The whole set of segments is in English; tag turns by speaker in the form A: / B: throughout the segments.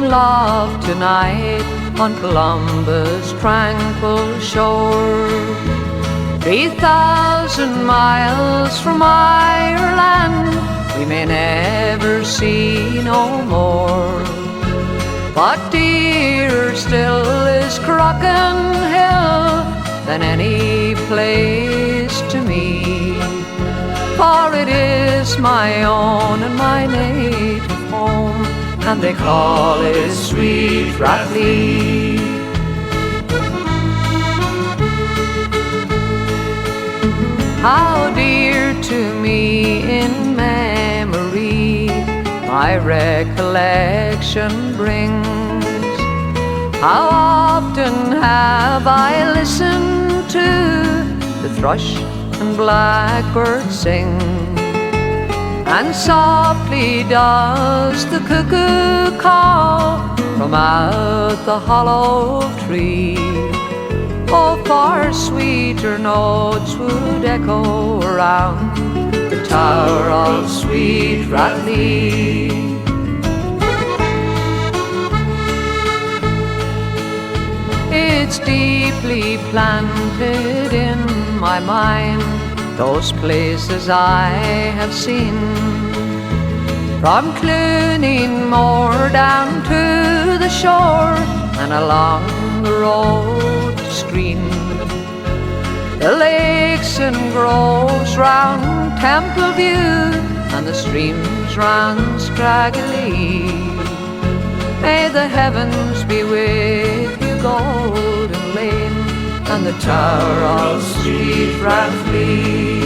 A: love tonight on Columbus' tranquil shore. 3,000 miles from Ireland we may never see no more, but dearer still is Crochan Hill than any place to me, for it is my own and my native home, and they call it sweet Rathlee. How dear to me in memory my recollection brings. How often have I listened to the thrush and blackbird sing, and softly does the cuckoo call from out the hollow tree. Oh, far sweeter notes would echo around the tower of sweet Rathlee. It's deeply planted in my mind, those places I have seen, from Clunin Moor down to the shore and along the road to Screen. The lakes and groves round Templeview and the streams run scraggly. May the heavens be with you, Golden Lane, and the tower of sweet Rathlee.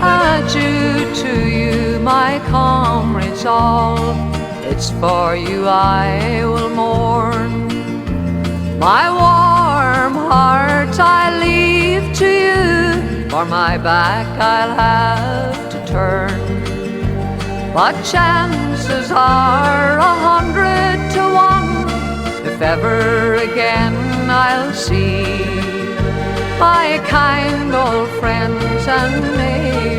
A: Adieu to you, my comrades all, it's for you I will mourn. My warm heart I leave to you, for my back I'll have to turn. But chances are 100 to 1, if ever again I'll see my kind old friends and neighbors